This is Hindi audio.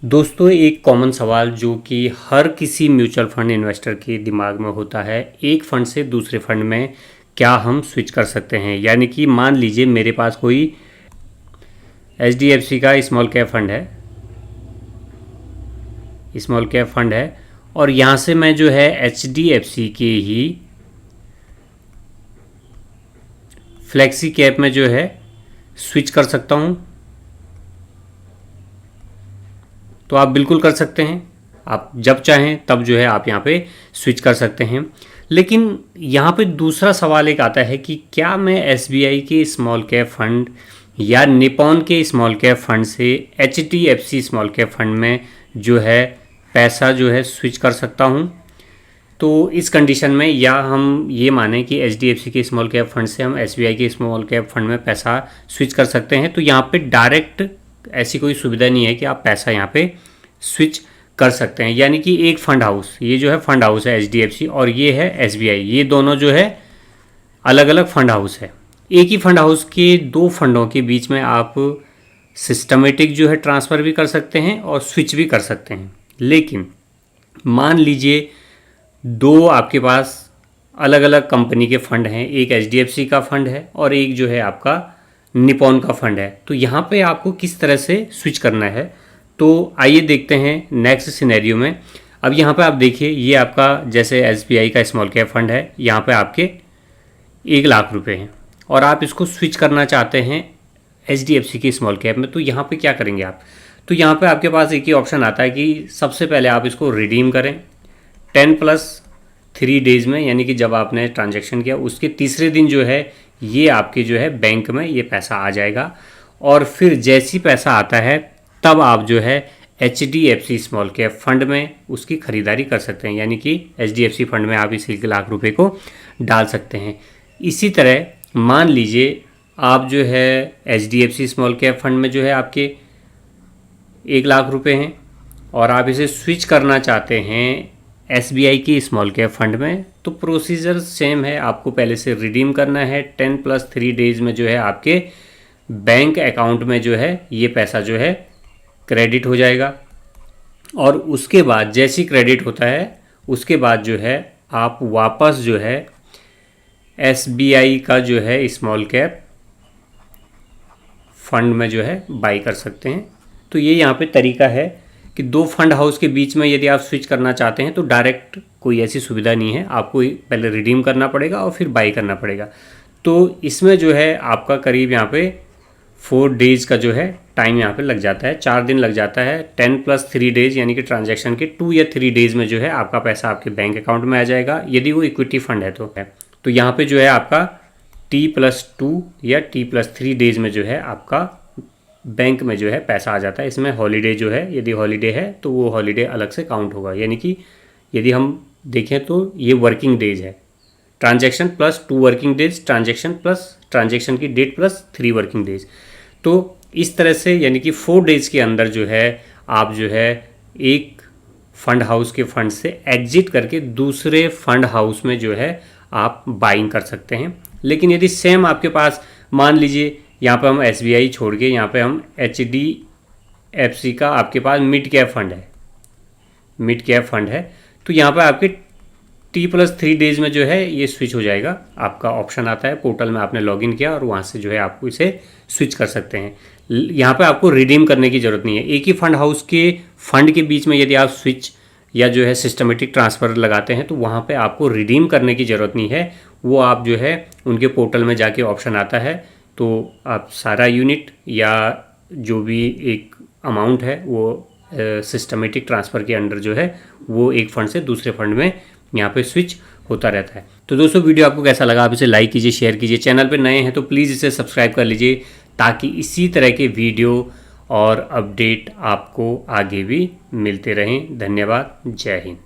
दोस्तों, एक कॉमन सवाल जो कि हर किसी म्यूचुअल फंड इन्वेस्टर के दिमाग में होता है, एक फ़ंड से दूसरे फ़ंड में क्या हम स्विच कर सकते हैं। यानी कि मान लीजिए मेरे पास कोई HDFC का स्मॉल कैप फंड है और यहाँ से मैं जो है HDFC के ही फ्लेक्सी कैप में जो है स्विच कर सकता हूँ। तो आप बिल्कुल कर सकते हैं, आप जब चाहें तब जो है आप यहाँ पे स्विच कर सकते हैं। लेकिन यहाँ पे दूसरा सवाल एक आता है कि क्या मैं SBI के स्मॉल कैप फंड या निपॉन के स्मॉल कैप फंड से HDFC स्मॉल कैप फंड में जो है पैसा जो है स्विच कर सकता हूँ। तो इस कंडीशन में या हम ये माने कि HDFC के स्मॉल कैप फंड से हम SBI के स्मॉल कैप फंड में पैसा स्विच कर सकते हैं। तो यहाँ पे डायरेक्ट ऐसी कोई सुविधा नहीं है कि आप पैसा यहाँ पे स्विच कर सकते हैं। यानी कि एक फंड हाउस, ये जो है फंड हाउस है HDFC और ये है SBI, ये दोनों जो है अलग अलग फंड हाउस है। एक ही फंड हाउस के दो फंडों के बीच में आप सिस्टमेटिक जो है ट्रांसफ़र भी कर सकते हैं और स्विच भी कर सकते हैं। लेकिन मान लीजिए दो आपके पास अलग अलग कंपनी के फंड हैं, एक HDFC का फंड है और एक जो है आपका निपॉन का फंड है। तो यहाँ पे आपको किस तरह से स्विच करना है, तो आइए देखते हैं नेक्स्ट सिनेरियो में। अब यहाँ पे आप देखिए, ये आपका जैसे SBI का स्मॉल कैप फंड है, यहाँ पे आपके 1 लाख रुपए हैं और आप इसको स्विच करना चाहते हैं HDFC के स्मॉल कैप में। तो यहाँ पे क्या करेंगे आप, तो यहाँ पे आपके पास एक ही ऑप्शन आता है कि सबसे पहले आप इसको रिडीम करें 10+3 डेज़ में, यानी कि जब आपने ट्रांजैक्शन किया उसके तीसरे दिन जो है ये आपके जो है बैंक में ये पैसा आ जाएगा। और फिर जैसी पैसा आता है तब आप जो है HDFC स्मॉल कैप फंड में उसकी ख़रीदारी कर सकते हैं। यानी कि HDFC फंड में आप इस 1 लाख रुपए को डाल सकते हैं। इसी तरह मान लीजिए आप जो है HDFC स्मॉल कैप फंड में जो है आपके 1 लाख रुपए हैं और आप इसे स्विच करना चाहते हैं SBI की स्मॉल कैप फंड में। तो प्रोसीजर सेम है, आपको पहले से रिडीम करना है 10+3 डेज़ में जो है आपके बैंक अकाउंट में जो है ये पैसा जो है क्रेडिट हो जाएगा। और उसके बाद जैसी क्रेडिट होता है उसके बाद जो है आप वापस जो है SBI का जो है स्मॉल कैप फंड में जो है बाई कर सकते हैं। तो ये यहाँ पे तरीका है कि दो फंड हाउस के बीच में यदि आप स्विच करना चाहते हैं तो डायरेक्ट कोई ऐसी सुविधा नहीं है, आपको पहले रिडीम करना पड़ेगा और फिर बाई करना पड़ेगा। तो इसमें जो है आपका करीब यहाँ पे 4 डेज़ का जो है टाइम यहाँ पे लग जाता है, 4 दिन लग जाता है। 10+3 डेज़ यानी कि ट्रांजैक्शन के 2 या 3 डेज़ में जो है आपका पैसा आपके बैंक अकाउंट में आ जाएगा, यदि वो इक्विटी फंड है तो यहाँ पे जो है आपका T+2 या T+3 डेज़ में जो है आपका बैंक में जो है पैसा आ जाता है। इसमें हॉलीडे जो है, यदि हॉलीडे है तो वो हॉलीडे अलग से काउंट होगा। यानी कि यदि हम देखें तो ये वर्किंग डेज है, transaction plus 2 working days, transaction plus transaction की डेट प्लस 3 वर्किंग डेज। तो इस तरह से यानी कि 4 डेज़ के अंदर जो है आप जो है एक फंड हाउस के फंड से एग्जिट करके दूसरे फंड हाउस में जो है आप बाइंग कर सकते हैं। लेकिन यदि सेम आपके पास मान लीजिए यहाँ पे हम SBI छोड़ के यहाँ पे हम HDFC का आपके पास मिड कैप फंड है, तो यहाँ पे आपके T+3 डेज़ में जो है ये स्विच हो जाएगा। आपका ऑप्शन आता है, पोर्टल में आपने लॉगिन किया और वहाँ से जो है आपको इसे स्विच कर सकते हैं। यहाँ पे आपको रिडीम करने की ज़रूरत नहीं है। एक ही फंड हाउस के फंड के बीच में यदि आप स्विच या जो है सिस्टमेटिक ट्रांसफ़र लगाते हैं तो वहाँ पे आपको रिडीम करने की ज़रूरत नहीं है। वो आप जो है उनके पोर्टल में जाके ऑप्शन आता है, तो आप सारा यूनिट या जो भी एक अमाउंट है वो सिस्टमेटिक ट्रांसफ़र के अंडर जो है वो एक फ़ंड से दूसरे फंड में यहाँ पे स्विच होता रहता है। तो दोस्तों, वीडियो आपको कैसा लगा, आप इसे लाइक कीजिए, शेयर कीजिए। चैनल पे नए हैं तो प्लीज़ इसे सब्सक्राइब कर लीजिए ताकि इसी तरह के वीडियो और अपडेट आपको आगे भी मिलते रहें। धन्यवाद। जय हिंद।